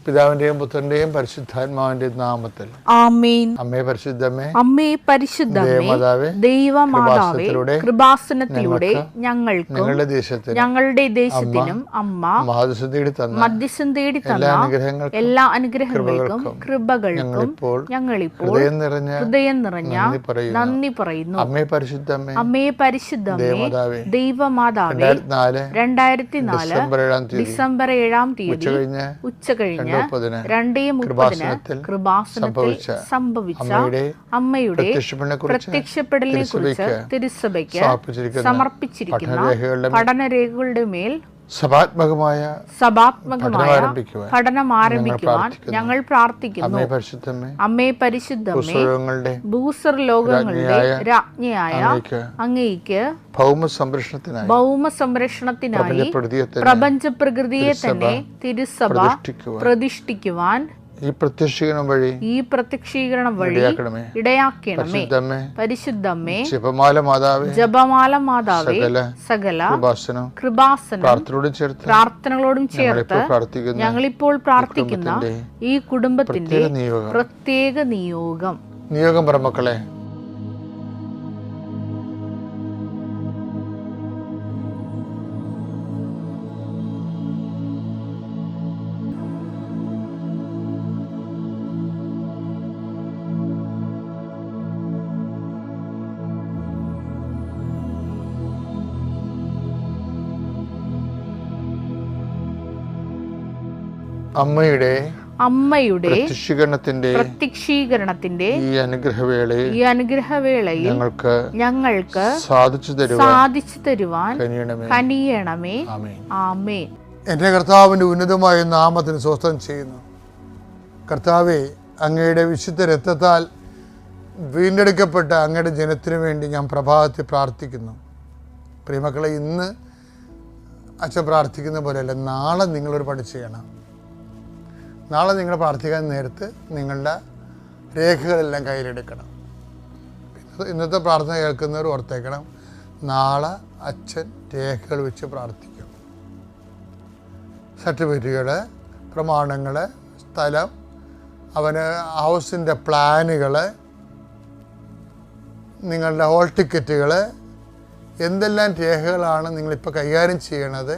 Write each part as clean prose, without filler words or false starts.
പിതാവിന്റെയും പുത്രന്റെയും പരിശുദ്ധാത്മാവിന്റെയും നാമത്തിൽ ആമേൻ. അമ്മേ പരിശുദ്ധമേ, അമ്മേ പരിശുദ്ധമേ, ദൈവമാതാവേ, കൃപാസനത്തിലൂടെ ഞങ്ങൾക്കും ഞങ്ങളുടെ ദേശത്തിനും അമ്മ മധ്യസ്ഥം തേടി തന്ന എല്ലാ അനുഗ്രഹങ്ങൾക്കും കൃപകൾക്കും ഞങ്ങളിപ്പോൾ ഹൃദയം നിറഞ്ഞ നന്ദി പറയുന്നു. അമ്മേ പരിശുദ്ധമേ, അമ്മേ പരിശുദ്ധമേ, ദൈവമാതാവേ, 2004 ഡിസംബർ 7 തീയതി ഉച്ചകഴിഞ്ഞ് 2:30 കൃപാസനത്തിൽ സംഭവിച്ച അമ്മയുടെ പ്രത്യക്ഷപ്പെടലിനെ കുറിച്ച് തിരുസഭയ്ക്ക് സമർപ്പിച്ചിരിക്കുന്ന പഠനരേഖകളുടെ മേൽ സഭാത്മകമായ പഠനം ആരംഭിക്കുവാൻ ഞങ്ങൾ പ്രാർത്ഥിക്കുന്നു. അമ്മേ പരിശുദ്ധമേ, ഭൂസ്വർ ലോകങ്ങളുടെ രാജ്ഞിയായ അങ്ങേയ്ക്ക് ഭൗമ സംരക്ഷണത്തിനായി പ്രപഞ്ച പ്രകൃതിയെ തന്നെ തിരുസഭ പ്രതിഷ്ഠിക്കുവാൻ ഈ പ്രത്യക്ഷീകരണം വഴി ഇടയാക്കണമേ. പരിശുദ്ധമേ, ജപമാല മാതാവേ, സകല പ്രാർത്ഥനകളോടും ചേർത്ത് ഞങ്ങളിപ്പോൾ പ്രാർത്ഥിക്കുന്ന ഈ കുടുംബത്തിന്റെ പ്രത്യേക നിയോഗം പറമക്കളെ, അമ്മയുടെ പ്രത്യക്ഷീകരണത്തിന്റെ ഈ അനുഗ്രഹവേളയിൽ ഞങ്ങൾക്ക് സാധിച്ചു തരുവാൻ കനിയണമേ. ആമേൻ. എന്റെ കർത്താവിന്റെ ഉന്നതമായ നാമത്തിന് സ്വസ്ത്രം ചെയ്യുന്നു. കർത്താവേ, അങ്ങയുടെ വിശുദ്ധ രക്തത്താൽ വീണ്ടെടുക്കപ്പെട്ട അങ്ങയുടെ ജനത്തിനു വേണ്ടി ഞാൻ പ്രഭാതത്തിൽ പ്രാർത്ഥിക്കുന്നു. പ്രിയമക്കളെ, ഇന്ന് അച്ഛൻ പ്രാർത്ഥിക്കുന്ന പോലെയല്ല, നാളെ നിങ്ങളൊരു പണി ചെയ്യണം. നാളെ നിങ്ങൾ പ്രാർത്ഥിക്കാൻ നേരത്ത് നിങ്ങളുടെ രേഖകളെല്ലാം കയ്യിലെടുക്കണം. ഇന്നത്തെ പ്രാർത്ഥന കേൾക്കുന്നവർ ഓർത്തേക്കണം, നാളെ അച്ഛൻ രേഖകൾ വെച്ച് പ്രാർത്ഥിക്കും. സർട്ടിഫിക്കറ്റുകൾ, പ്രമാണങ്ങൾ, സ്ഥലം, അവന് ഹൗസിൻ്റെ പ്ലാനുകൾ, നിങ്ങളുടെ ഹോൾ ടിക്കറ്റുകൾ, എന്തെല്ലാം രേഖകളാണ് നിങ്ങളിപ്പോൾ കൈകാര്യം ചെയ്യണത്,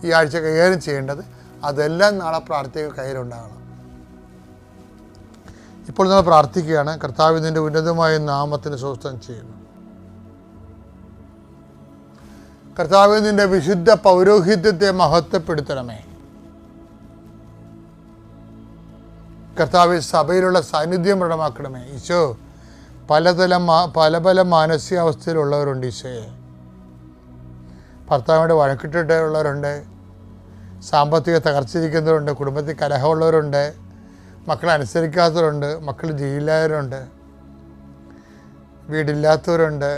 ഈ ആഴ്ച കൈകാര്യം ചെയ്യേണ്ടത്, അതെല്ലാം നാളെ പ്രാർത്ഥിക കയ്യിലുണ്ടാകണം. ഇപ്പോൾ നമ്മൾ പ്രാർത്ഥിക്കുകയാണ്. കർത്താവിൻ്റെ ഉന്നതമായ നാമത്തിന് സ്വസ്ത്രം ചെയ്യുന്നു. കർത്താവിൻ്റെ വിശുദ്ധ പൗരോഹിത്യത്തെ മഹത്വപ്പെടുത്തണമേ. കർത്താവ് സഭയിലുള്ള സാന്നിധ്യം പ്രകടമാക്കണമേ. ഈശോ, പല മാനസികാവസ്ഥയിലുള്ളവരുണ്ട്. ഈശോയെ, ഭർത്താവിൻ്റെ വഴക്കിട്ടിട്ടുള്ളവരുണ്ട്, സാമ്പത്തിക തകർച്ചയിരിക്കുന്നവരുണ്ട്, കുടുംബത്തിൽ കലഹമുള്ളവരുണ്ട്, മക്കളെ അനുസരിക്കാത്തവരുണ്ട്, മക്കൾ ജയിലിലായവരുണ്ട്, വീടില്ലാത്തവരുണ്ട്,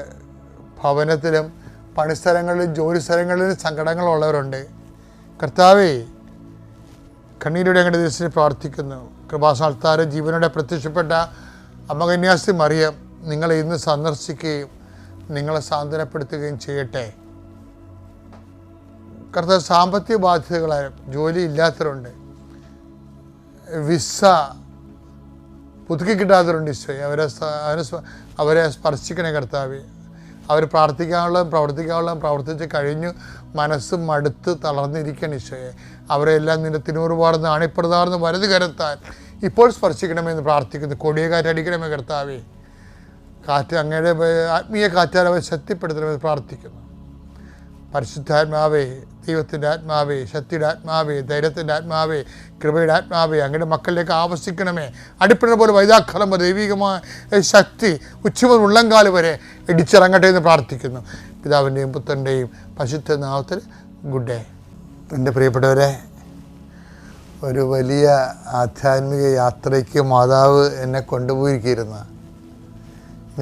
ഭവനത്തിലും പണിസ്ഥലങ്ങളിലും ജോലി സ്ഥലങ്ങളിലും സങ്കടങ്ങളുള്ളവരുണ്ട്. കർത്താവേ, കണ്ണീരുടെ അങ്ങയുടെ ദിവസത്തിൽ പ്രാർത്ഥിക്കുന്നു. കൃപാസനത്താറ് ജീവനോടെ പ്രത്യക്ഷപ്പെട്ട അമ്മ കന്യാസ്ത്രീ മറിയം നിങ്ങളെ ഇന്ന് സന്ദർശിക്കുകയും നിങ്ങളെ സാന്ത്വനപ്പെടുത്തുകയും ചെയ്യട്ടെ. കർത്താവ്, സാമ്പത്തിക ബാധ്യതകളായ ജോലി ഇല്ലാത്തവരുണ്ട്, വിസ പുതുക്കി കിട്ടാത്തവരുണ്ട്. ഈശോയെ, അവരെ സ്പർശിക്കണേ കർത്താവേ. അവർ പ്രാർത്ഥിക്കാനുള്ളതും പ്രവർത്തിക്കാനുള്ളതും പ്രവർത്തിച്ച് കഴിഞ്ഞു മനസ്സും മടുത്ത് തളർന്നിരിക്കണം. ഈശോയെ, അവരെല്ലാം നിന്റെ തിരുമുറുപാടുന്ന അണിപ്രതാർന്ന് വലത് കരത്താൽ ഇപ്പോൾ സ്പർശിക്കണമെന്ന് പ്രാർത്ഥിക്കുന്നു. കൊടിയ കാറ്റടിക്കണമേ കർത്താവേ. അങ്ങയുടെ ആത്മീയ കാറ്റാൽ അവരെ ശക്തിപ്പെടുത്തണമെന്ന് പ്രാർത്ഥിക്കുന്നു. പരിശുദ്ധാത്മാവേ, ദൈവത്തിൻ്റെ ആത്മാവേ, ശക്തിയുടെ ആത്മാവേ, ധൈര്യത്തിൻ്റെ ആത്മാവേ, കൃപയുടെ ആത്മാവേ, അങ്ങയുടെ മക്കളിലേക്ക് ആവസിക്കണമേ. അടിപ്പിണ പോലെ വൈതാഖലം ദൈവികമായ ശക്തി ഉച്ചമുതൽ ഉള്ളംകാല് വരെ ഇടിച്ചിറങ്ങട്ടെ എന്ന് പ്രാർത്ഥിക്കുന്നു. പിതാവിൻ്റെയും പുത്രൻ്റെയും പരിശുദ്ധ നാമത്തിൽ ഗുഡ് ഡേ. എൻ്റെ പ്രിയപ്പെട്ടവരെ, ഒരു വലിയ ആധ്യാത്മിക യാത്രയ്ക്ക് മാതാവ് എന്നെ കൊണ്ടുപോയിരിക്കുന്നു.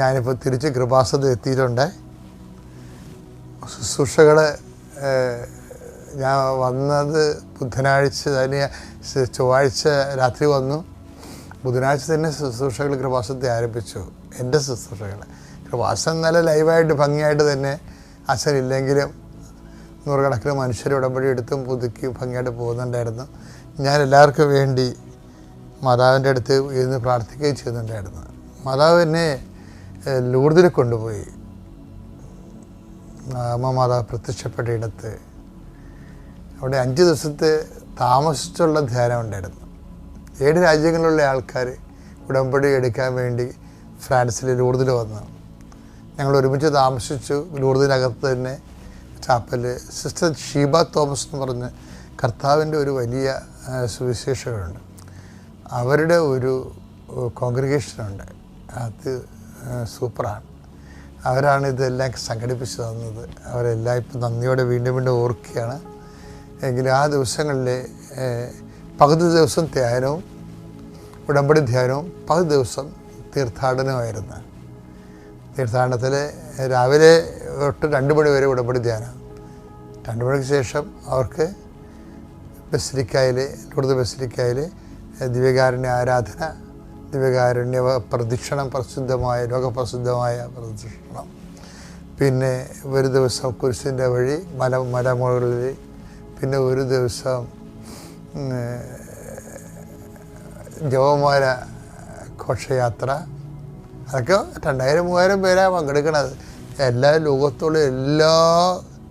ഞാനിപ്പോൾ തിരിച്ച് കൃപാസനത്തിൽ എത്തിയിട്ടുണ്ട്. ശുശ്രൂഷകൾ ഞാൻ വന്നത് ബുധനാഴ്ച തന്നെ, ചൊവ്വാഴ്ച രാത്രി വന്നു. ബുധനാഴ്ച തന്നെ ശുശ്രൂഷകൾ കൃപാസനത്തിൽ ആരംഭിച്ചു. എൻ്റെ ശുശ്രൂഷകൾ കൃപാസനം നല്ല ലൈവായിട്ട് ഭംഗിയായിട്ട് തന്നെ, അച്ഛനില്ലെങ്കിലും നൂറുകണക്കിന് മനുഷ്യർ ഉടമ്പടി എടുത്തും പുതുക്കി ഭംഗിയായിട്ട് പോകുന്നുണ്ടായിരുന്നു. ഞാൻ എല്ലാവർക്കും വേണ്ടി മാതാവിൻ്റെ അടുത്ത് ഇരുന്ന് പ്രാർത്ഥിക്കുകയും ചെയ്യുന്നുണ്ടായിരുന്നു. മാതാവ് എന്നെ ലൂർദിൽ കൊണ്ടുപോയി. അമ്മ മാതാവ് പ്രത്യക്ഷപ്പെട്ട ഇടത്ത് അവിടെ 5 ദിവസത്തെ താമസിച്ചുള്ള ധ്യാനം ഉണ്ടായിരുന്നു. 7 രാജ്യങ്ങളിലുള്ള ആൾക്കാർ ഉടമ്പടി എടുക്കാൻ വേണ്ടി ഫ്രാൻസിൽ ലൂർദിൽ വന്നു. ഞങ്ങൾ ഒരുമിച്ച് താമസിച്ചു. ലൂർദിനകത്ത് തന്നെ ചാപ്പല് സിസ്റ്റർ ഷീബ തോമസ് എന്ന് പറഞ്ഞ് കർത്താവിൻ്റെ ഒരു വലിയ സുവിശേഷകരുണ്ട്. അവരുടെ ഒരു കോൺഗ്രിഗേഷനുണ്ട്. അത് സൂപ്പറാണ്. അവരാണ് ഇതെല്ലാം സംഘടിപ്പിച്ച് തന്നത്. അവരെല്ലാം ഇപ്പം നന്ദിയോടെ വീണ്ടും വീണ്ടും ഓർക്കുകയാണ്. എങ്കിലും ആ ദിവസങ്ങളിൽ പകുതി ദിവസം ധ്യാനവും ഉടമ്പടി ധ്യാനവും പകുതി ദിവസം തീർത്ഥാടനമായിരുന്നു. തീർത്ഥാടനത്തിൽ രാവിലെ തൊട്ട് 2 മണി വരെ ഉടമ്പടി ധ്യാനം. 2 മണിക്ക് ശേഷം അവർക്ക് ബസിലിക്കായിൽ ലൂർദ് ബസിലിക്കായിൽ ദിവ്യകാരുണ്യ ആരാധന, ദിവ്യകാരുണ്യ പ്രദക്ഷിണം, പ്രസിദ്ധമായ ലോകപ്രസിദ്ധമായ പ്രദക്ഷിണം. പിന്നെ ഒരു ദിവസം കുരിശിൻ്റെ വഴി മലമുകളിൽ, പിന്നെ ഒരു ദിവസം ജപമാല ഘോഷയാത്ര. അതൊക്കെ 2000-3000 പേരാണ് പങ്കെടുക്കണത്. എല്ലാ ലോകത്തുള്ള എല്ലാ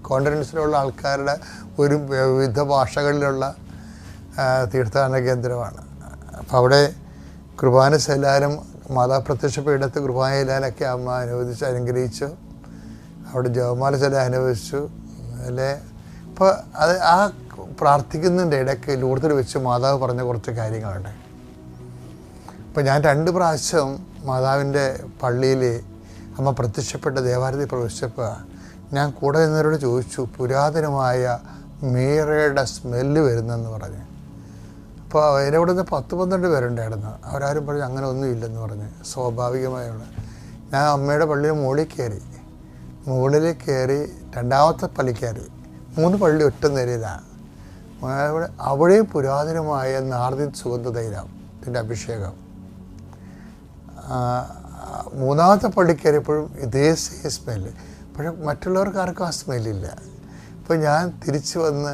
കോണ്ടിനെൻസിലുള്ള ആൾക്കാരുടെ ഒരു വിവിധ ഭാഷകളിലുള്ള തീർത്ഥാടന കേന്ദ്രമാണ്. അപ്പോൾ അവിടെ കുർബാന ചെല്ലാനും മാതാവ് പ്രത്യക്ഷപ്പെടത്ത് കുർബാന ചെല്ലാനൊക്കെ അമ്മ അനുഗ്രഹിച്ചു. അവിടെ ജപമാല ചെല്ലാൻ അനുവദിച്ചു അല്ലേ. അപ്പോൾ അത് ആ പ്രാർത്ഥിക്കുന്നതിൻ്റെ ഇടയ്ക്ക് ലൂർദിൽ വെച്ച് മാതാവ് പറഞ്ഞ കുറച്ച് കാര്യങ്ങളുണ്ട്. അപ്പോൾ ഞാൻ 2 പ്രാവശ്യം മാതാവിൻ്റെ പള്ളിയിൽ അമ്മ പ്രത്യക്ഷപ്പെട്ട ദേവാലയത്തിൽ പ്രവേശിച്ചപ്പോൾ ഞാൻ കൂടെ നിന്നവരോട് ചോദിച്ചു, പുരാതനമായ മീറയുടെ സ്മെല്ല് വരുന്നെന്ന് പറഞ്ഞ്. അപ്പോൾ അതിൻ്റെ കൂടെ നിന്ന് 10-12 പേരുണ്ടായിരുന്നു. അവരാരും പറഞ്ഞു അങ്ങനെ ഒന്നും ഇല്ലെന്ന് പറഞ്ഞ്. സ്വാഭാവികമായുള്ള ഞാൻ അമ്മയുടെ പള്ളിയിൽ മുകളിൽ കയറി 2ാമത്തെ പള്ളി കയറി. 3 പള്ളി ഒറ്റ നിരയിലാണ്. അവിടെയും പുരാതനമായ നാർദിൻ സുഗന്ധതൈലത്തിൻ്റെ അഭിഷേകം. 3ാമത്തെ പള്ളി കയറിയപ്പോഴും ഇതേ സെയിം സ്മെല്ല്. പക്ഷേ മറ്റുള്ളവർക്ക് ആർക്കും ആ സ്മെല്ലില്ല. അപ്പോൾ ഞാൻ തിരിച്ച് വന്ന്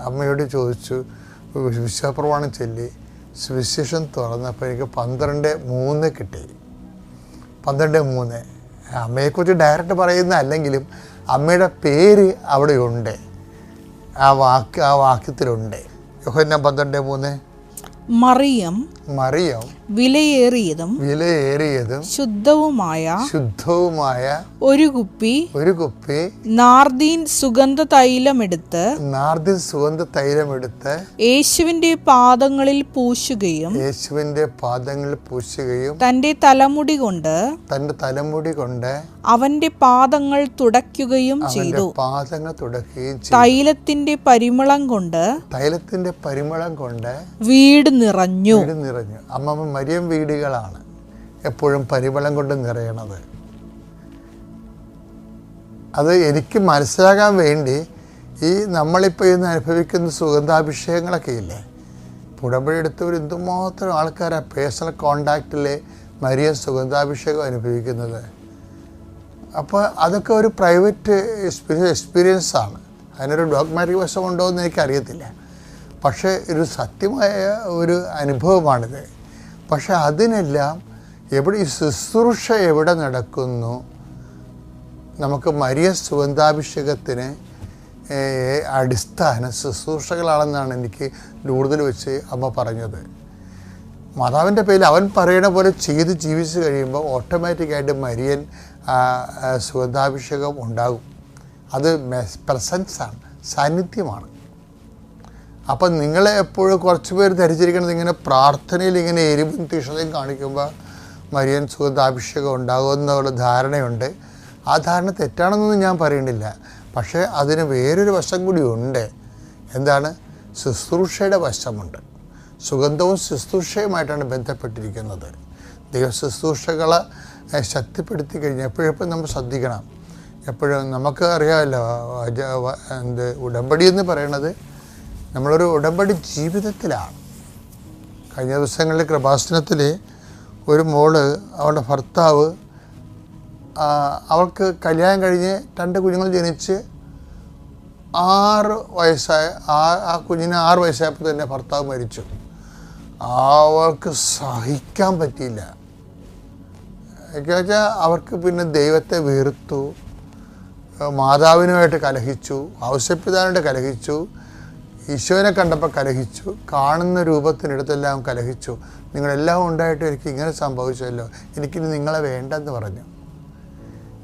അമ്മയോട് ചോദിച്ചു, വിശ്വാസപ്രമാണം ചൊല്ലി സുവിശേഷം തുറന്നപ്പോൾ എനിക്ക് 12:3 കിട്ടി. 12:3. അമ്മയെക്കുറിച്ച് ഡയറക്റ്റ് പറയുന്ന അല്ലെങ്കിലും അമ്മയുടെ പേര് അവിടെ ഉണ്ട്. ആ വാക്യത്തിലുണ്ട്. യോഹന്നാൻ 12:3. മറിയം വിലയേറിയതും ശുദ്ധവുമായ ഒരു കുപ്പി നാർദീൻ സുഗന്ധ തൈലമെടുത്ത് യേശുവിന്റെ പാദങ്ങളിൽ പൂശുകയും തന്റെ തലമുടി കൊണ്ട് അവന്റെ പാദങ്ങൾ തുടയ്ക്കുകയും ചെയ്തു. തൈലത്തിന്റെ പരിമളം കൊണ്ട് വീട് നിറഞ്ഞു. അമ്മമ്മ മരിയം വീടുകളാണ് എപ്പോഴും പരിമളം കൊണ്ട് നിറയണത്. അത് എനിക്ക് മനസ്സിലാകാൻ വേണ്ടി ഈ നമ്മളിപ്പോൾ ഇന്ന് അനുഭവിക്കുന്ന സുഗന്ധാഭിഷേകങ്ങളൊക്കെ ഇല്ലേ, ഉടമ്പടി എടുത്തവർ എന്തുമാത്രം ആൾക്കാരാണ് പേഴ്സണൽ കോണ്ടാക്റ്റിൽ മരിയം സുഗന്ധാഭിഷേകം അനുഭവിക്കുന്നത്. അപ്പോൾ അതൊക്കെ ഒരു പ്രൈവറ്റ് എക്സ്പീരിയൻസാണ്. അതിനൊരു ഡോഗ്മാറ്റിക് വശമുണ്ടോ എന്ന് എനിക്കറിയത്തില്ല. പക്ഷേ ഒരു സത്യമായ ഒരു അനുഭവമാണിത്. പക്ഷെ അതിനെല്ലാം ഈ ശുശ്രൂഷ എവിടെ നടക്കുന്നു, നമുക്ക് മരിയ സുഗന്ധാഭിഷേകത്തിന് അടിസ്ഥാന ശുശ്രൂഷകളാണെന്നാണ് എനിക്ക് ലൂർദിൽ വെച്ച് അമ്മ പറഞ്ഞത്. മാതാവിൻ്റെ പേരിൽ അവൻ പറയണ പോലെ ചെയ്ത് ജീവിച്ച് കഴിയുമ്പോൾ ഓട്ടോമാറ്റിക്കായിട്ട് മരിയൻ സുഗന്ധാഭിഷേകം ഉണ്ടാകും. അത് പ്രസൻസാണ്, സാന്നിധ്യമാണ്. അപ്പം നിങ്ങളെ എപ്പോഴും കുറച്ച് പേര് ധരിച്ചിരിക്കുന്നത് ഇങ്ങനെ പ്രാർത്ഥനയിൽ ഇങ്ങനെ എരിവും തീഷ്ണതയും കാണിക്കുമ്പോൾ മരിയൻ സുഗന്ധാഭിഷേകം ഉണ്ടാകുമെന്നുള്ള ധാരണയുണ്ട്. ആ ധാരണ തെറ്റാണെന്നൊന്നും ഞാൻ പറയണില്ല. പക്ഷേ അതിന് വേറൊരു വശം കൂടി ഉണ്ട്. എന്താണ്? ശുശ്രൂഷയുടെ വശമുണ്ട്. സുഗന്ധവും ശുശ്രൂഷയുമായിട്ടാണ് ബന്ധപ്പെട്ടിരിക്കുന്നത്. ദൈവ ശുശ്രൂഷകളെ ശക്തിപ്പെടുത്തി കഴിഞ്ഞാൽ എപ്പോഴും നമ്മൾ ശ്രദ്ധിക്കണം. എപ്പോഴും നമുക്ക് അറിയാമല്ലോ, ഉടമ്പടി എന്ന് പറയണത് നമ്മളൊരു ഉടമ്പടി ജീവിതത്തിലാണ്. കഴിഞ്ഞ ദിവസങ്ങളിൽ കൃപാസനത്തിൽ ഒരു മോള്, അവളുടെ ഭർത്താവ്, അവൾക്ക് കല്യാണം കഴിഞ്ഞ് 2 കുഞ്ഞുങ്ങൾ ജനിച്ച് 6 വയസ്സായ ആ കുഞ്ഞിന് 6 വയസ്സായപ്പോൾ തന്നെ ഭർത്താവ് മരിച്ചു. അവൾക്ക് സഹിക്കാൻ പറ്റിയില്ല. വെച്ചാൽ അവർക്ക് പിന്നെ ദൈവത്തെ വെറുത്തു, മാതാവിനുമായിട്ട് കലഹിച്ചു, ഔസേപ്പിതാവിനായിട്ട് കലഹിച്ചു, ഈശോനെ കണ്ടപ്പോൾ കലഹിച്ചു, കാണുന്ന രൂപത്തിനടുത്തെല്ലാം കലഹിച്ചു. നിങ്ങളെല്ലാം ഉണ്ടായിട്ട് എനിക്ക് ഇങ്ങനെ സംഭവിച്ചല്ലോ, എനിക്കിനി നിങ്ങളെ വേണ്ടെന്ന് പറഞ്ഞു.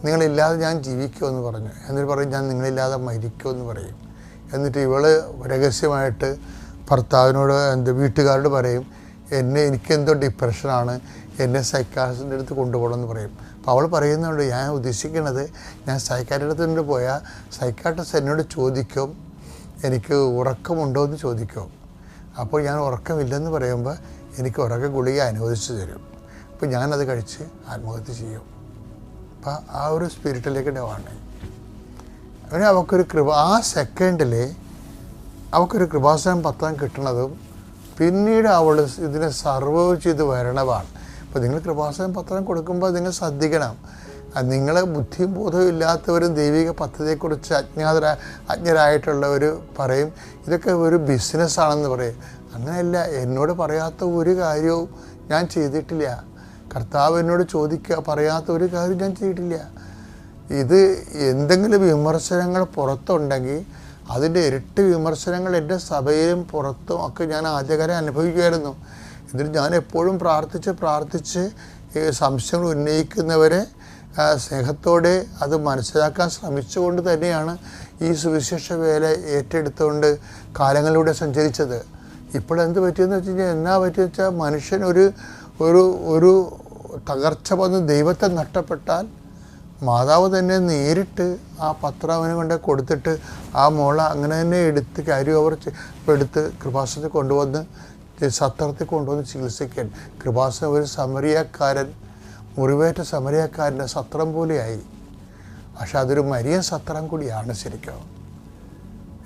നിങ്ങളില്ലാതെ ഞാൻ ജീവിക്കുമെന്ന് പറഞ്ഞു. എന്നിട്ട് പറയും ഞാൻ നിങ്ങളില്ലാതെ മരിക്കുമെന്ന് പറയും. എന്നിട്ട് ഇവള് രഹസ്യമായിട്ട് ഭർത്താവിനോട് വീട്ടുകാരോട് പറയും, എനിക്കെന്തോ ഡിപ്രഷനാണ്, എന്നെ സൈക്കാട്രിസ്റ്റിൻ്റെ അടുത്ത് കൊണ്ടുപോകണമെന്ന് പറയും. അപ്പോൾ അവൾ പറയുന്നുണ്ട്, ഞാൻ ഉദ്ദേശിക്കുന്നത് ഞാൻ സൈക്കാട്രിസ്റ്റിൻ്റെ പോയാൽ സൈക്കാട്രിസ്റ്റ് എന്നോട് ചോദിക്കും എനിക്ക് ഉറക്കമുണ്ടോ എന്ന് ചോദിക്കും. അപ്പോൾ ഞാൻ ഉറക്കമില്ലെന്ന് പറയുമ്പോൾ എനിക്ക് ഉറക്ക ഗുളിക അനുവദിച്ചു തരും. അപ്പോൾ ഞാനത് കഴിച്ച് ആത്മഹത്യ ചെയ്യും. അപ്പം ആ ഒരു സ്പിരിറ്റിലേക്ക് ഡവാണ്. അങ്ങനെ അവൾക്കൊരു ആ സെക്കൻഡിൽ അവൾക്കൊരു കൃപാസനം പത്രം കിട്ടണതും പിന്നീട് അവൾ ഇതിനെ സർവൈവ് ചെയ്ത് വരണതാണ്. അപ്പോൾ നിങ്ങൾ കൃപാസനം പത്രം കൊടുക്കുമ്പോൾ നിങ്ങൾ ശ്രദ്ധിക്കണം. നിങ്ങളെ ബുദ്ധിയും ബോധവും ഇല്ലാത്തവരും ദൈവിക പദ്ധതിയെക്കുറിച്ച് അജ്ഞരായിട്ടുള്ളവർ പറയും ഇതൊക്കെ ഒരു ബിസിനസ്സാണെന്ന് പറയും. അങ്ങനെയല്ല, എന്നോട് പറയാത്ത ഒരു കാര്യവും ഞാൻ ചെയ്തിട്ടില്ല. കർത്താവ് എന്നോട് പറയാത്ത ഒരു കാര്യം ഞാൻ ചെയ്തിട്ടില്ല. ഇത് എന്തെങ്കിലും വിമർശനങ്ങൾ പുറത്തുണ്ടെങ്കിൽ അതിൻ്റെ ഇരട്ടി വിമർശനങ്ങൾ എൻ്റെ സഭയിലും പുറത്തും ഒക്കെ ഞാൻ ആദ്യകാലം അനുഭവിക്കുമായിരുന്നു. എന്നിട്ട് ഞാൻ എപ്പോഴും പ്രാർത്ഥിച്ച് സംശയങ്ങൾ ഉന്നയിക്കുന്നവരെ സ്നേഹത്തോടെ അത് മനസ്സിലാക്കാൻ ശ്രമിച്ചുകൊണ്ട് തന്നെയാണ് ഈ സുവിശേഷ വേല ഏറ്റെടുത്തുകൊണ്ട് കാലങ്ങളിലൂടെ സഞ്ചരിച്ചത്. ഇപ്പോഴെന്ത് പറ്റിയെന്ന് വെച്ച് കഴിഞ്ഞാൽ എന്നാ പറ്റിയെന്ന് വെച്ചാൽ മനുഷ്യൻ ഒരു തകർച്ച വന്ന് ദൈവത്തെ നഷ്ടപ്പെട്ടാൽ മാതാവ് തന്നെ നേരിട്ട് ആ പത്രം അവന് കൊണ്ട് കൊടുത്തിട്ട് ആ മോള അങ്ങനെ തന്നെ കാര്യം അവർ എടുത്ത് കൃപാസനത്തിൽ കൊണ്ടുവന്ന് സത്രത്തിൽ കൊണ്ടുവന്ന് ചികിത്സിക്കാൻ. കൃപാസനം ഒരു സമരിയക്കാരൻ, മുറിവേറ്റ സമരിയക്കാരൻ്റെ സത്രം പോലെയായി. പക്ഷെ അതൊരു മരിയൻ സത്രം കൂടിയാണ് ശരിക്കും.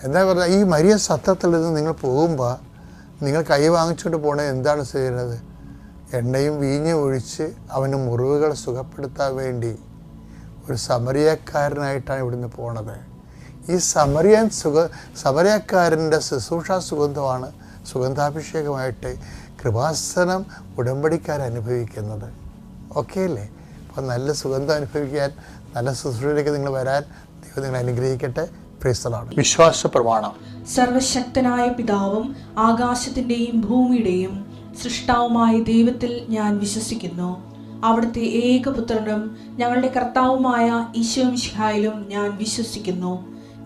എന്താ പറഞ്ഞാൽ ഈ മരിയൻ സത്രത്തിൽ നിന്ന് നിങ്ങൾ പോകുമ്പോൾ നിങ്ങൾ കൈ വാങ്ങിച്ചുകൊണ്ട് പോകണത് എന്താണ് ചെയ്യുന്നത്? എണ്ണയും വീഞ്ഞും ഒഴിച്ച് അവന് മുറിവുകൾ സുഖപ്പെടുത്താൻ വേണ്ടി ഒരു സമരിയക്കാരനായിട്ടാണ് ഇവിടുന്ന് പോണത്. ഈ സമരിയക്കാരൻ്റെ ശുശ്രൂഷ സുഗന്ധമാണ് സുഗന്ധാഭിഷേകമായിട്ട് കൃപാസനം ഉടമ്പടിക്കാരനുഭവിക്കുന്നത്. ഓക്കെ അല്ലേ? അപ്പോൾ നല്ല സുഗന്ധം അനുഭവിക്കാൻ, നല്ല ശുശ്രൂഷയിലേക്ക് നിങ്ങൾ വരാൻ ദൈവം നിങ്ങൾ അനുഗ്രഹിക്കട്ടെ. Praise the Lord. വിശ്വാസ പ്രമാണം. സർവശക്തനായ പിതാവും ആകാശത്തിൻ്റെയും ഭൂമിയുടെയും സൃഷ്ടാവുമായ ദൈവത്തിൽ ഞാൻ വിശ്വസിക്കുന്നു. അവിടുത്തെ ഏകപുത്രനും ഞങ്ങളുടെ കർത്താവുമായ ഈശോമിശിഹായിലും ഞാൻ വിശ്വസിക്കുന്നു.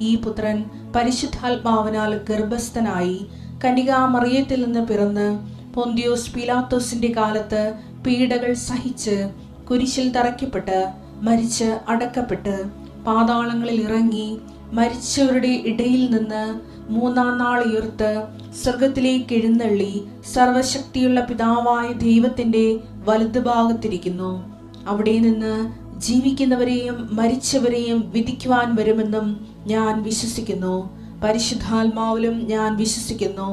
ഈ പുത്രൻ പരിശുദ്ധാത്മാവിനാൽ ഗർഭസ്ഥനായി കന്യകാമറിയത്തിൽ നിന്ന് പിറന്ന് പൊന്തിയോസ് പീലാത്തോസിന്റെ കാലത്ത് പീഡകൾ സഹിച്ച് കുരിശിൽ തറയ്ക്കപ്പെട്ട് മരിച്ച് അടക്കപ്പെട്ട് പാതാളങ്ങളിൽ ഇറങ്ങി മരിച്ചവരുടെ ഇടയിൽ നിന്ന് 3-ാം നാൾ ഉയർത്ത് സ്വർഗത്തിലേക്ക് എഴുന്നള്ളി സർവശക്തിയുള്ള പിതാവായ ദൈവത്തിന്റെ വലതുഭാഗത്തിരിക്കുന്നു. അവിടെ നിന്ന് ജീവിക്കുന്നവരെയും മരിച്ചവരെയും വിധിക്കുവാൻ വരുമെന്നും ഞാൻ വിശ്വസിക്കുന്നു. പരിശുദ്ധാത്മാവിലും ഞാൻ വിശ്വസിക്കുന്നു.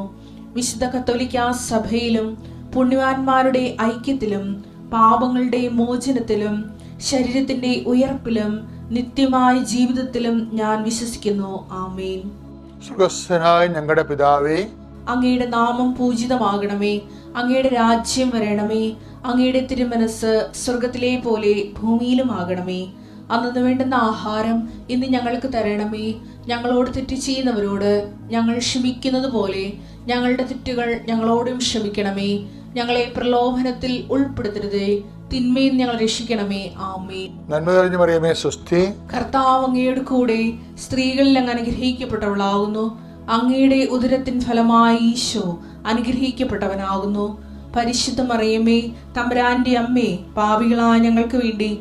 വിശുദ്ധ കത്തോലിക്കാ സഭയിലും പുണ്യവാന്മാരുടെ ഐക്യത്തിലും പാപങ്ങളുടെ മോചനത്തിലും ശരീരത്തിന്റെ ഉയർപ്പിലും നിത്യമായ ജീവിതത്തിലും ഞാൻ വിശ്വസിക്കുന്നു. ആമേൻ. സുഖസ്ഥനായ ഞങ്ങളുടെ പിതാവേ, അങ്ങയുടെ നാമം പൂജിതമാകണമേ. അങ്ങയുടെ രാജ്യം വരണമേ. അങ്ങയുടെ തിരുമനസ് സ്വർഗത്തിലെ പോലെ ഭൂമിയിലുമാകണമേ. അന്നു വേണ്ടുന്ന ആഹാരം ഇന്ന് ഞങ്ങൾക്ക് തരണമേ. ഞങ്ങളോട് തെറ്റ് ചെയ്യുന്നവരോട് ഞങ്ങൾ ക്ഷമിക്കുന്നത് പോലെ ഞങ്ങളുടെ തെറ്റുകൾ ഞങ്ങളോടും ക്ഷമിക്കണമേ. ഞങ്ങളെ പ്രലോഭനത്തിൽ ഉൾപ്പെടുത്തരുതേ, തിന്മയിൽ ഞങ്ങൾ രക്ഷിക്കണമേ. ആമേൻ. നന്മ നിറഞ്ഞ മറിയമേ സ്വസ്തി. കർത്താവ് അങ്ങയുടെ കൂടെ സ്ത്രീകളിൽ അങ്ങ് അനുഗ്രഹിക്കപ്പെട്ടവളാകുന്നു. അങ്ങയുടെ ഉദരത്തിൻ ഫലമായി ഈശോ അനുഗ്രഹിക്കപ്പെട്ടവനാകുന്നു. പരിശുദ്ധ മറിയമേ, തമ്പുരാന്റെ അമ്മേ, പാപികളായ ഞങ്ങൾക്ക് വേണ്ടി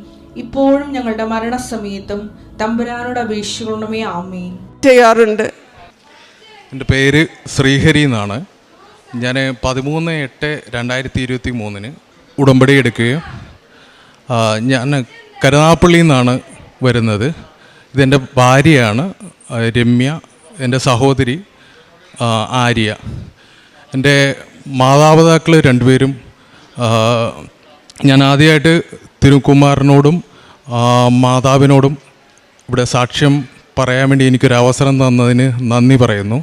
ഇപ്പോഴും ഞങ്ങളുടെ മരണസമയത്തും തമ്പുരാനോട് അപേക്ഷിക്കണമേ. ആമേൻ. ചെയ്യാറുണ്ട്. എൻ്റെ പേര് ശ്രീഹരി എന്നാണ്. ഞാൻ 13/8/2023 ഉടമ്പടി എടുക്കുകയും ഞാൻ കരുനാഗപ്പള്ളിയിൽ നിന്നാണ് വരുന്നത്. ഇതെൻ്റെ ഭാര്യയാണ് രമ്യ, എൻ്റെ സഹോദരി ആര്യ. എൻ്റെ മാതാപിതാക്കൾ രണ്ടുപേരും ഞാൻ ആദ്യമായിട്ട് തിരുക്കുമാരനോടും മാതാവിനോടും ഇവിടെ സാക്ഷ്യം പറയാൻ വേണ്ടി എനിക്കൊരു അവസരം തന്നതിന് നന്ദി പറയുന്നു.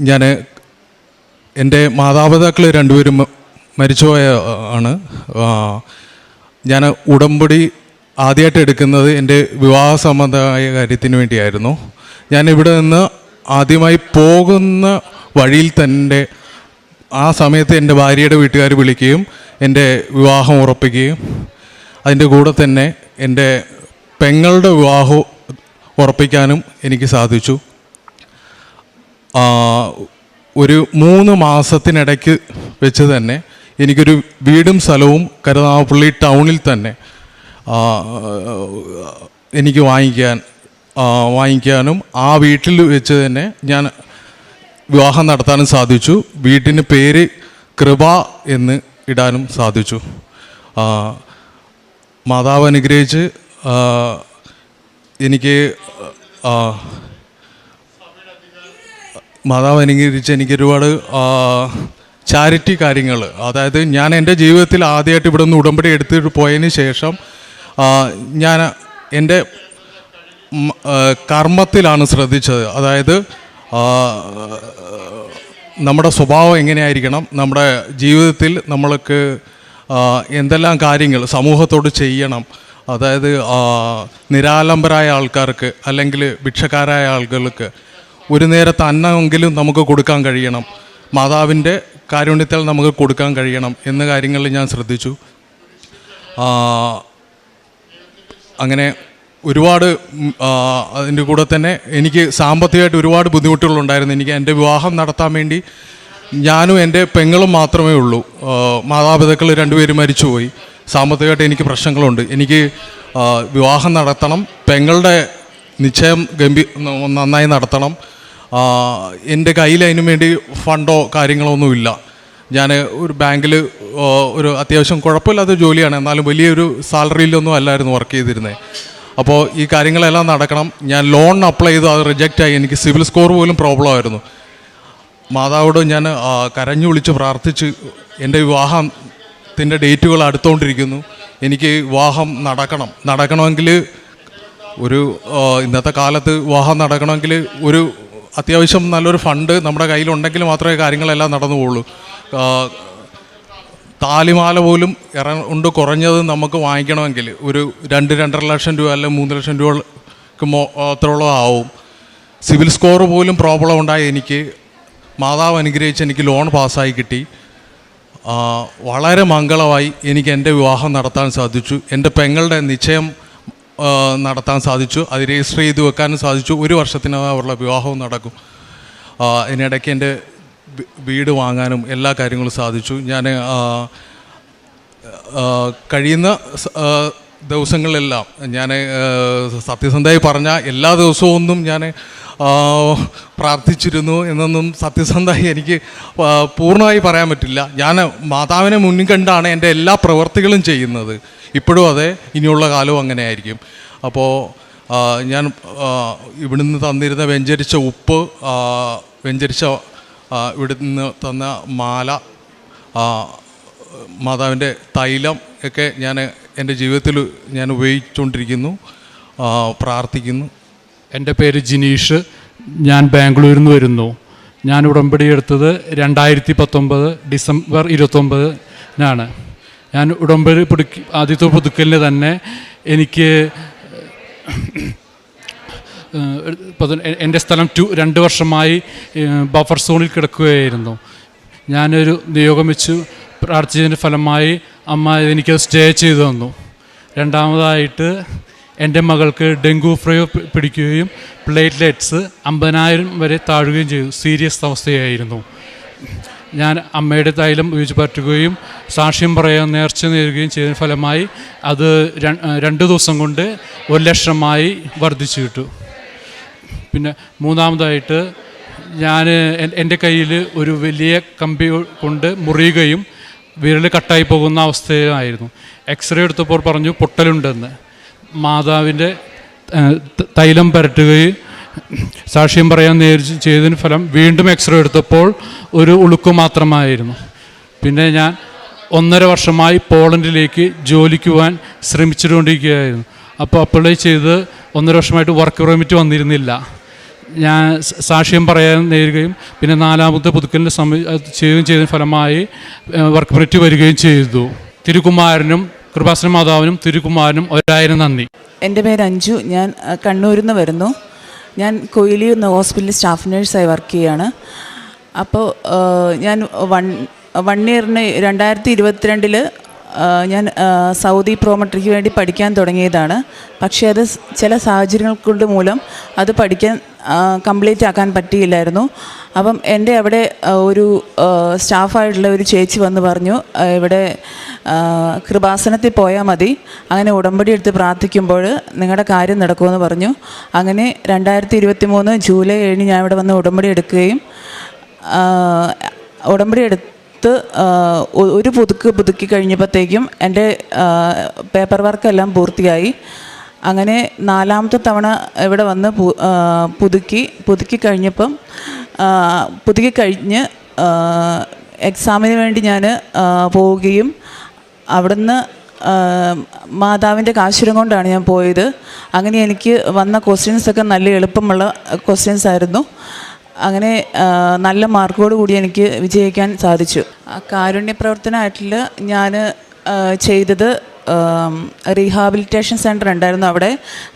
ഞാൻ എൻ്റെ മാതാപിതാക്കൾ രണ്ടുപേരും മരിച്ചുപോയ ആണ്. ഞാൻ ഉടമ്പടി ആദ്യമായിട്ട് എടുക്കുന്നത് എൻ്റെ വിവാഹ സംബന്ധമായ കാര്യത്തിന് വേണ്ടിയായിരുന്നു. ഞാൻ ഇവിടെ നിന്ന് ആദ്യമായി പോകുന്ന വഴിയിൽ തന്നെ ആ സമയത്ത് എൻ്റെ ഭാര്യയുടെ വീട്ടുകാർ വിളിക്കുകയും എൻ്റെ വിവാഹം ഉറപ്പിക്കുകയും അതിൻ്റെ കൂടെ തന്നെ എൻ്റെ പെങ്ങളുടെ വിവാഹം ഉറപ്പിക്കാനും എനിക്ക് സാധിച്ചു. ഒരു 3 മാസത്തിനിടയ്ക്ക് വെച്ച് തന്നെ എനിക്കൊരു വീടും സ്ഥലവും കരുനാഗപ്പള്ളി ടൗണിൽ തന്നെ എനിക്ക് വാങ്ങിക്കാനും ആ വീട്ടിൽ വെച്ച് തന്നെ ഞാൻ വിവാഹം നടത്താനും സാധിച്ചു. വീട്ടിന് പേര് കൃപ എന്ന് ഇടാനും സാധിച്ചു. മാതാവ് അനുഗ്രഹിച്ച് എനിക്ക് ഒരുപാട് ചാരിറ്റി കാര്യങ്ങൾ, അതായത് ഞാൻ എൻ്റെ ജീവിതത്തിൽ ആദ്യമായിട്ട് ഇവിടെ നിന്ന് ഉടമ്പടി എടുത്തിട്ട് പോയതിന് ശേഷം ഞാൻ എൻ്റെ കർമ്മത്തിലാണ് ശ്രദ്ധിച്ചത്. അതായത് നമ്മുടെ സ്വഭാവം എങ്ങനെയായിരിക്കണം, നമ്മുടെ ജീവിതത്തിൽ നമ്മൾക്ക് എന്തെല്ലാം കാര്യങ്ങൾ സമൂഹത്തോട് ചെയ്യണം, അതായത് നിരാലംബരായ ആൾക്കാർക്ക് അല്ലെങ്കിൽ ഭിക്ഷക്കാരായ ആളുകൾക്ക് ഒരു നേരത്തെ അന്നമെങ്കിലും നമുക്ക് കൊടുക്കാൻ കഴിയണം, മാതാവിൻ്റെ കാരുണ്യത്തിൽ നമുക്ക് കൊടുക്കാൻ കഴിയണം എന്ന കാര്യങ്ങളിൽ ഞാൻ ശ്രദ്ധിച്ചു. അങ്ങനെ ഒരുപാട് അതിൻ്റെ കൂടെ തന്നെ എനിക്ക് സാമ്പത്തികമായിട്ട് ഒരുപാട് ബുദ്ധിമുട്ടുകളുണ്ടായിരുന്നു. എനിക്ക് എൻ്റെ വിവാഹം നടത്താൻ വേണ്ടി ഞാനും എൻ്റെ പെങ്ങളും മാത്രമേ ഉള്ളൂ. മാതാപിതാക്കൾ രണ്ടുപേരും മരിച്ചുപോയി. സാമ്പത്തികമായിട്ട് എനിക്ക് പ്രശ്നങ്ങളുണ്ട്. എനിക്ക് വിവാഹം നടത്തണം, പെങ്ങളുടെ നിശ്ചയം നന്നായി നടത്തണം. എൻ്റെ കയ്യിൽ അതിനു വേണ്ടി ഫണ്ടോ കാര്യങ്ങളോ ഒന്നുമില്ല. ഞാൻ ഒരു ബാങ്കിൽ ഒരു അത്യാവശ്യം കുഴപ്പമില്ലാത്ത ജോലിയാണ്, എന്നാലും വലിയൊരു സാലറിയിലൊന്നും അല്ലായിരുന്നു വർക്ക് ചെയ്തിരുന്നത്. അപ്പോൾ ഈ കാര്യങ്ങളെല്ലാം നടക്കണം. ഞാൻ ലോൺ അപ്ലൈ ചെയ്തു, അത് റിജക്റ്റായി. എനിക്ക് സിവിൽ സ്കോർ പോലും പ്രോബ്ലമായിരുന്നു. മാതാവോട് ഞാൻ കരഞ്ഞു വിളിച്ച് പ്രാർത്ഥിച്ച് എൻ്റെ വിവാഹത്തിൻ്റെ ഡേറ്റുകൾ അടുത്തുകൊണ്ടിരിക്കുന്നു. എനിക്ക് വിവാഹം നടക്കണമെങ്കിൽ ഒരു ഇന്നത്തെ കാലത്ത് വിവാഹം നടക്കണമെങ്കിൽ ഒരു അത്യാവശ്യം നല്ലൊരു ഫണ്ട് നമ്മുടെ കയ്യിലുണ്ടെങ്കിൽ മാത്രമേ കാര്യങ്ങളെല്ലാം നടന്നു പോകുള്ളൂ. താലിമാല പോലും ഉണ്ട് കുറഞ്ഞത് നമുക്ക് വാങ്ങിക്കണമെങ്കിൽ ഒരു 2-2.5 ലക്ഷം രൂപ അല്ലെങ്കിൽ 3 ലക്ഷം രൂപക്ക് അത്രോളം ആവും. സിവിൽ സ്കോർ പോലും പ്രോബ്ലം ഉണ്ടായി. എനിക്ക് മാതാവ് അനുഗ്രഹിച്ച് എനിക്ക് ലോൺ പാസ്സായി കിട്ടി. വളരെ മംഗളമായി എനിക്ക് എൻ്റെ വിവാഹം നടത്താൻ സാധിച്ചു. എൻ്റെ പെങ്ങളുടെ നിശ്ചയം നടത്താൻ സാധിച്ചു. അത് രജിസ്റ്റർ ചെയ്ത് വെക്കാനും സാധിച്ചു. 1 വർഷത്തിനകം അവരുടെ വിവാഹവും നടക്കും. ഇതിനിടയ്ക്ക് എൻ്റെ വീട് വാങ്ങാനും എല്ലാ കാര്യങ്ങളും സാധിച്ചു. ഞാൻ കഴിയുന്ന ദിവസങ്ങളിലെല്ലാം ഞാൻ സത്യസന്ധമായി പറഞ്ഞാൽ എല്ലാ ദിവസവും ഒന്നും ഞാൻ പ്രാർത്ഥിച്ചിരുന്നു എന്നൊന്നും സത്യസന്ധമായി എനിക്ക് പൂർണ്ണമായി പറയാൻ പറ്റില്ല. ഞാൻ മാതാവിനെ മുന്നിൽ കണ്ടാണ് എൻ്റെ എല്ലാ പ്രവൃത്തികളും ചെയ്യുന്നത്. ഇപ്പോഴും അതെ, ഇനിയുള്ള കാലവും അങ്ങനെ ആയിരിക്കും. അപ്പോൾ ഞാൻ ഇവിടുന്ന് തന്നിരുന്ന വെഞ്ചരിച്ച ഉപ്പ്, ഇവിടുന്ന് തന്ന മാല, മാതാവിൻ്റെ തൈലം ഒക്കെ ഞാൻ എൻ്റെ ജീവിതത്തിൽ ഞാൻ ഉപയോഗിച്ചുകൊണ്ടിരിക്കുന്നു, പ്രാർത്ഥിക്കുന്നു. എൻ്റെ പേര് ജിനീഷ്. ഞാൻ ബാംഗ്ലൂരിൽ നിന്ന് വരുന്നു. ഞാൻ ഉടമ്പടി എടുത്തത് 2019 ഡിസംബർ 29-നാണ്. ഞാൻ ഉടമ്പടി ആദ്യത്തെ പുതുക്കലിന് തന്നെ എനിക്ക് എൻ്റെ സ്ഥലം 2 വർഷമായി ബഫർ സോണിൽ കിടക്കുകയായിരുന്നു. ഞാനൊരു നിയോഗം വെച്ച് പ്രാർത്ഥിച്ചതിൻ്റെ ഫലമായി അമ്മ എനിക്കത് സ്റ്റേ ചെയ്തു തന്നു. രണ്ടാമതായിട്ട് എൻ്റെ മകൾക്ക് ഡെങ്കു ഫ്ലൂ പിടിക്കുകയും പ്ലേറ്റ്ലെറ്റ്സ് 50,000 വരെ താഴുകയും ചെയ്തു. സീരിയസ് അവസ്ഥയായിരുന്നു. ഞാൻ അമ്മയുടെ തൈലം ഉപയോഗിച്ച് പറ്റുകയും സാക്ഷ്യം പറയാൻ നേർച്ച നേരുകയും ചെയ്തതിന് ഫലമായി അത് 2 ദിവസം കൊണ്ട് 1 ലക്ഷമായി വർദ്ധിച്ചു കിട്ടും. പിന്നെ മൂന്നാമതായിട്ട് ഞാൻ എൻ്റെ കയ്യിൽ ഒരു വലിയ കമ്പി കൊണ്ട് മുറിയുകയും വിരൽ കട്ടായി പോകുന്ന അവസ്ഥയിലായിരുന്നു. എക്സ്റേ എടുത്തപ്പോൾ പറഞ്ഞു പൊട്ടലുണ്ടെന്ന്. മാതാവിൻ്റെ തൈലം പരട്ടുകയും സാക്ഷ്യം പറയാൻ ചെയ്തതിന് ഫലം വീണ്ടും എക്സ്റേ എടുത്തപ്പോൾ ഒരു ഉളുക്ക് മാത്രമായിരുന്നു. പിന്നെ ഞാൻ 1.5 വർഷമായി പോളണ്ടിലേക്ക് ജോലിക്ക് പോകാൻ ശ്രമിച്ചുകൊണ്ടിരിക്കുകയായിരുന്നു. അപ്പോൾ അപ്ലൈ ചെയ്ത് 1.5 വർഷമായിട്ട് വർക്ക് പെർമിറ്റ് വന്നിരുന്നില്ല. ഞാൻ സാക്ഷ്യം പറയാൻ നേരുകയും പിന്നെ 4ാമത്തെ പുതുക്കലിൻ്റെ ചെയ്യുകയും ചെയ്തതിന് ഫലമായി വർക്ക് പെർമിറ്റ് വരികയും ചെയ്തു. തിരുകുമാരനും കൃപാസന മാതാവിനും തിരുകുമാരനും 1000 നന്ദി. എൻ്റെ പേര് അഞ്ജു. ഞാൻ കണ്ണൂരിൽ നിന്ന് വരുന്നു. ഞാൻ കൊയിലി എന്ന ഹോസ്പിറ്റലിൽ സ്റ്റാഫ് നേഴ്സായി വർക്ക് ചെയ്യുകയാണ്. അപ്പോൾ ഞാൻ വൺ ഇയറിന് 2022 ഞാൻ സൗദി പ്രോമെട്രിക്ക് വേണ്ടി പഠിക്കാൻ തുടങ്ങിയതാണ്. പക്ഷേ അത് ചില സാഹചര്യങ്ങൾ കൊണ്ട് മൂലം അത് പഠിക്കാൻ കംപ്ലീറ്റ് ആക്കാൻ പറ്റിയില്ലായിരുന്നു. അപ്പം എൻ്റെ അവിടെ ഒരു സ്റ്റാഫായിട്ടുള്ള ഒരു ചേച്ചി വന്ന് പറഞ്ഞു, ഇവിടെ കൃപാസനത്തിൽ പോയാൽ മതി, അങ്ങനെ ഉടമ്പടി എടുത്ത് പ്രാർത്ഥിക്കുമ്പോൾ നിങ്ങളുടെ കാര്യം നടക്കുമെന്ന് പറഞ്ഞു. അങ്ങനെ 2023 ജൂലൈ 7 ഞാൻ ഇവിടെ വന്ന് ഉടമ്പടി എടുക്കുകയും ഉടമ്പടി എടുത്ത് ഒരു പുതുക്കി കഴിഞ്ഞപ്പോഴത്തേക്കും എൻ്റെ പേപ്പർ വർക്കെല്ലാം പൂർത്തിയായി. അങ്ങനെ 4ാമത്തെ തവണ ഇവിടെ വന്ന് പുതുക്കി കഴിഞ്ഞ് എക്സാമിന് വേണ്ടി ഞാൻ പോവുകയും അവിടുന്ന് മാതാവിൻ്റെ കാശുരം കൊണ്ടാണ് ഞാൻ പോയത്. അങ്ങനെ എനിക്ക് വന്ന ക്വസ്റ്റ്യൻസൊക്കെ നല്ല എളുപ്പമുള്ള ക്വസ്റ്റ്യൻസ് ആയിരുന്നു. അങ്ങനെ നല്ല മാർക്കോട് കൂടി എനിക്ക് വിജയിക്കാൻ സാധിച്ചു. കാരുണ്യ പ്രവർത്തനമായിട്ട് ഞാൻ ചെയ്തത് റീഹാബിലിറ്റേഷൻ സെൻറ്റർ ഉണ്ടായിരുന്നു. അവിടെ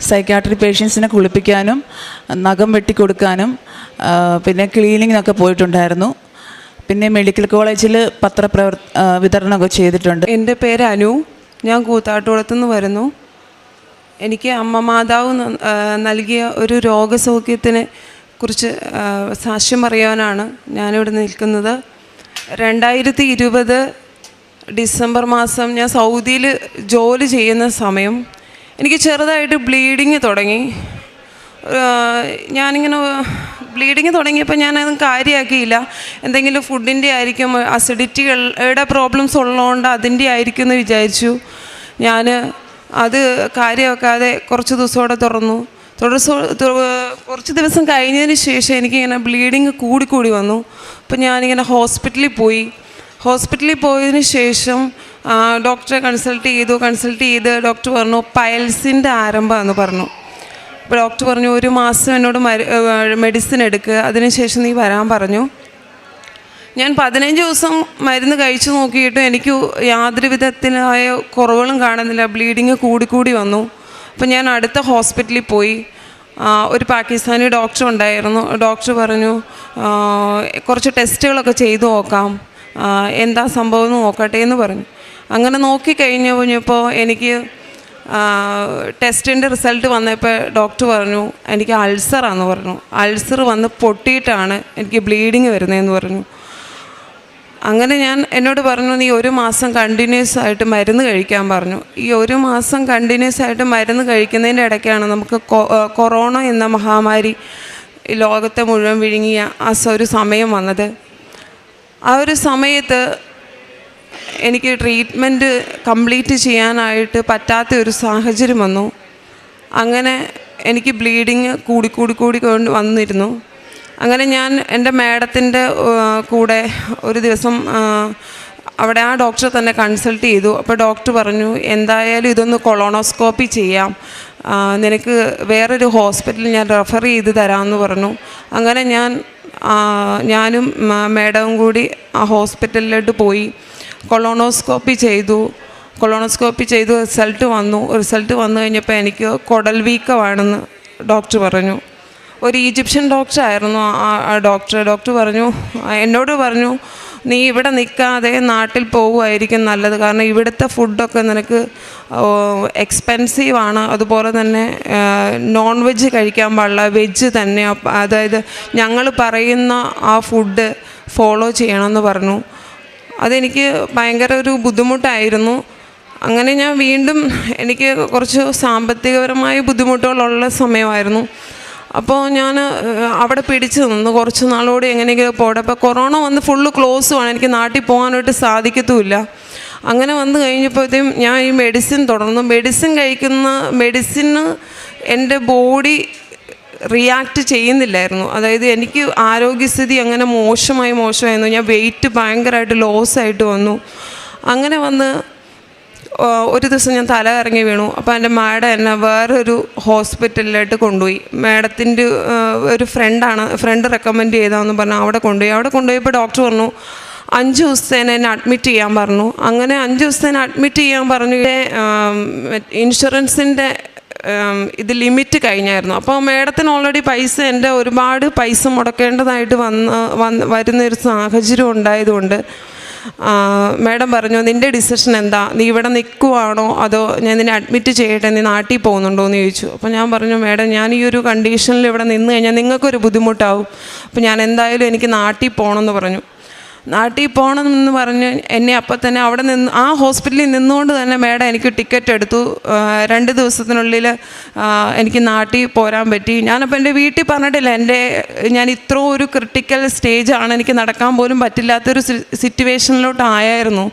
സൈക്കാട്രി പേഷ്യൻസിനെ കുളിപ്പിക്കാനും നഖം വെട്ടിക്കൊടുക്കാനും പിന്നെ ക്ലീനിങ്ങിനൊക്കെ പോയിട്ടുണ്ടായിരുന്നു. പിന്നെ മെഡിക്കൽ കോളേജിൽ വിതരണമൊക്കെ ചെയ്തിട്ടുണ്ട്. എൻ്റെ പേര് അനു. ഞാൻ കൂത്താട്ടുകുളത്തുനിന്ന് വരുന്നു. എനിക്ക് അമ്മ മാതാവ് നൽകിയ ഒരു രോഗസൗഖ്യത്തിനെ കുറിച്ച് സാക്ഷ്യം പറയാനാണ് ഞാനിവിടെ നിൽക്കുന്നത്. 2020 ഡിസംബർ മാസം ഞാൻ സൗദിയിൽ ജോലി ചെയ്യുന്ന സമയം എനിക്ക് ചെറുതായിട്ട് ബ്ലീഡിങ് തുടങ്ങി. ഞാനിങ്ങനെ ബ്ലീഡിങ് തുടങ്ങിയപ്പോൾ ഞാനതും കാര്യമാക്കിയില്ല. എന്തെങ്കിലും ഫുഡിൻ്റെ ആയിരിക്കും, അസിഡിറ്റികളുടെ പ്രോബ്ലംസ് ഉള്ളതുകൊണ്ട് അതിൻ്റെ ആയിരിക്കും എന്ന് വിചാരിച്ചു. ഞാൻ അത് കാര്യമാക്കാതെ കുറച്ച് ദിവസത്തോടെ തുറന്നു. കുറച്ച് ദിവസം കഴിഞ്ഞതിന് ശേഷം എനിക്കിങ്ങനെ ബ്ലീഡിങ് കൂടി വന്നു. അപ്പം ഞാനിങ്ങനെ ഹോസ്പിറ്റലിൽ പോയതിന് ശേഷം ഡോക്ടറെ കൺസൾട്ട് ചെയ്ത് ഡോക്ടർ പറഞ്ഞു പൈൽസിൻ്റെ ആരംഭമാണെന്ന് പറഞ്ഞു. അപ്പോൾ ഡോക്ടർ പറഞ്ഞു 1 മാസം എന്നോട് മെഡിസിൻ എടുക്കുക, അതിനുശേഷം നീ വരാൻ പറഞ്ഞു. ഞാൻ 15 ദിവസം മരുന്ന് കഴിച്ചു നോക്കിയിട്ടും എനിക്ക് യാതൊരു വിധത്തിലായ കുറവുകളും കാണുന്നില്ല. ബ്ലീഡിങ് കൂടി വന്നു. അപ്പം ഞാൻ അടുത്ത ഹോസ്പിറ്റലിൽ പോയി. ഒരു പാകിസ്ഥാനി ഡോക്ടർ ഉണ്ടായിരുന്നു. ഡോക്ടർ പറഞ്ഞു കുറച്ച് ടെസ്റ്റുകളൊക്കെ ചെയ്തു നോക്കാം, എന്താ സംഭവം എന്ന് നോക്കട്ടെ എന്ന് പറഞ്ഞു. അങ്ങനെ നോക്കിക്കഴിഞ്ഞപ്പോൾ എനിക്ക് ടെസ്റ്റിൻ്റെ റിസൾട്ട് വന്നപ്പോൾ ഡോക്ടർ പറഞ്ഞു എനിക്ക് അൾസറാണെന്ന് പറഞ്ഞു. അൾസർ വന്ന് പൊട്ടിയിട്ടാണ് എനിക്ക് ബ്ലീഡിങ് വരുന്നതെന്ന് പറഞ്ഞു. അങ്ങനെ എന്നോട് പറഞ്ഞു നീ 1 മാസം കണ്ടിന്യൂസ് ആയിട്ട് മരുന്ന് കഴിക്കാൻ പറഞ്ഞു. ഈ 1 മാസം കണ്ടിന്യൂസ് ആയിട്ട് മരുന്ന് കഴിക്കുന്നതിൻ്റെ ഇടയ്ക്കാണ് നമുക്ക് കൊറോണ എന്ന മഹാമാരി ലോകത്തെ മുഴുവൻ വിഴുങ്ങിയ ഒരു സമയം വന്നത്. ആ ഒരു സമയത്ത് എനിക്ക് ട്രീറ്റ്മെൻറ്റ് കംപ്ലീറ്റ് ചെയ്യാനായിട്ട് പറ്റാത്ത ഒരു സാഹചര്യം വന്നു. അങ്ങനെ എനിക്ക് ബ്ലീഡിങ് കൂടി വന്നിരുന്നു. അങ്ങനെ ഞാൻ എൻ്റെ മാഡത്തിൻ്റെ കൂടെ ഒരു ദിവസം അവിടെ ആ ഡോക്ടറെ തന്നെ കൺസൾട്ട് ചെയ്തു. അപ്പോൾ ഡോക്ടർ പറഞ്ഞു എന്തായാലും ഇതൊന്ന് കൊളോണോസ്കോപ്പി ചെയ്യാം, നിനക്ക് വേറൊരു ഹോസ്പിറ്റലിൽ ഞാൻ റെഫർ ചെയ്ത് തരാമെന്ന് പറഞ്ഞു. അങ്ങനെ ഞാനും മാഡവും കൂടി ആ ഹോസ്പിറ്റലിലോട്ട് പോയി കൊളോണോസ്കോപ്പി ചെയ്തു. റിസൾട്ട് വന്നു കഴിഞ്ഞപ്പോൾ എനിക്ക് കുടൽ വീക്കമാണെന്ന് ഡോക്ടർ പറഞ്ഞു. ഒരു ഈജിപ്ഷ്യൻ ഡോക്ടറായിരുന്നു ആ ഡോക്ടർ പറഞ്ഞു എന്നോട് പറഞ്ഞു നീ ഇവിടെ നിൽക്കാതെ നാട്ടിൽ പോവുമായിരിക്കും നല്ലത്, കാരണം ഇവിടുത്തെ ഫുഡൊക്കെ നിനക്ക് എക്സ്പെൻസീവാണ്, അതുപോലെ തന്നെ നോൺ വെജ് കഴിക്കാൻ പാടില്ല, വെജ് തന്നെ, അതായത് ഞങ്ങൾ പറയുന്ന ആ ഫുഡ് ഫോളോ ചെയ്യണമെന്ന് പറഞ്ഞു. അതെനിക്ക് ഭയങ്കര ഒരു ബുദ്ധിമുട്ടായിരുന്നു. അങ്ങനെ ഞാൻ വീണ്ടും എനിക്ക് കുറച്ച് സാമ്പത്തികപരമായ ബുദ്ധിമുട്ടുകളുള്ള സമയമായിരുന്നു. അപ്പോൾ ഞാൻ അവിടെ പിടിച്ചു നിന്ന് കുറച്ച് നാളോടെ എങ്ങനെയെങ്കിലും പോട്ടെ. അപ്പോൾ കൊറോണ വന്ന് ഫുള്ള് ക്ലോസുമാണ്, എനിക്ക് നാട്ടിൽ പോകാനായിട്ട് സാധിക്കത്തുമില്ല. അങ്ങനെ വന്നു കഴിഞ്ഞപ്പോഴത്തേക്കും ഞാൻ ഈ മെഡിസിൻ തുടർന്നു. മെഡിസിന് എൻ്റെ ബോഡി റിയാക്ട് ചെയ്യുന്നില്ലായിരുന്നു. അതായത് എനിക്ക് ആരോഗ്യസ്ഥിതി അങ്ങനെ മോശമായിരുന്നു. ഞാൻ വെയിറ്റ് ഭയങ്കരമായിട്ട് ലോസായിട്ട് വന്നു. അങ്ങനെ വന്ന് ഒരു ദിവസം ഞാൻ തല കറങ്ങി വീണു. അപ്പോൾ എൻ്റെ മാഡം എന്നെ വേറൊരു ഹോസ്പിറ്റലിലോട്ട് കൊണ്ടുപോയി. മാഡത്തിൻ്റെ ഒരു ഫ്രണ്ട് റെക്കമെൻഡ് ചെയ്താന്ന് പറഞ്ഞാൽ അവിടെ കൊണ്ടുപോയപ്പോൾ ഡോക്ടർ പറഞ്ഞു 5 ദിവസത്തേന് എന്നെ അഡ്മിറ്റ് ചെയ്യാൻ പറഞ്ഞു. അങ്ങനെ 5 ദിവസത്തേന് അഡ്മിറ്റ് ചെയ്യാൻ പറഞ്ഞു. ഇൻഷുറൻസിൻ്റെ ഇത് ലിമിറ്റ് കഴിഞ്ഞായിരുന്നു. അപ്പോൾ മാഡത്തിന് ഓൾറെഡി എൻ്റെ ഒരുപാട് പൈസ മുടക്കേണ്ടതായിട്ട് വരുന്നൊരു സാഹചര്യം ഉണ്ടായതുകൊണ്ട് മാഡം പറഞ്ഞു, നിൻ്റെ ഡിസിഷൻ എന്താ, നീ ഇവിടെ നിൽക്കുവാണോ അതോ ഞാൻ നിന്നെ അഡ്മിറ്റ് ചെയ്യട്ടെ, നീ നാട്ടിൽ പോകുന്നുണ്ടോ എന്ന് ചോദിച്ചു. അപ്പോൾ ഞാൻ പറഞ്ഞു, മാഡം ഞാൻ ഈ ഒരു കണ്ടീഷനിൽ ഇവിടെ നിന്ന് കഴിഞ്ഞാൽ നിങ്ങൾക്കൊരു ബുദ്ധിമുട്ടാവും, അപ്പോൾ ഞാൻ എന്തായാലും എനിക്ക് നാട്ടിൽ പോകണമെന്ന് പറഞ്ഞു. നാട്ടിൽ പോകണമെന്ന് പറഞ്ഞ് എന്നെ അപ്പം തന്നെ അവിടെ നിന്ന് ആ ഹോസ്പിറ്റലിൽ നിന്നുകൊണ്ട് തന്നെ മാഡം എനിക്ക് ടിക്കറ്റ് എടുത്തു. 2 ദിവസത്തിനുള്ളിൽ എനിക്ക് നാട്ടിൽ പോരാൻ പറ്റി. ഞാനപ്പോൾ എൻ്റെ വീട്ടിൽ പറഞ്ഞിട്ടില്ല, ഞാൻ ഇത്ര ഒരു ക്രിട്ടിക്കൽ സ്റ്റേജാണ്, എനിക്ക് നടക്കാൻ പോലും പറ്റില്ലാത്തൊരു സിറ്റുവേഷനിലോട്ടായിരുന്നു.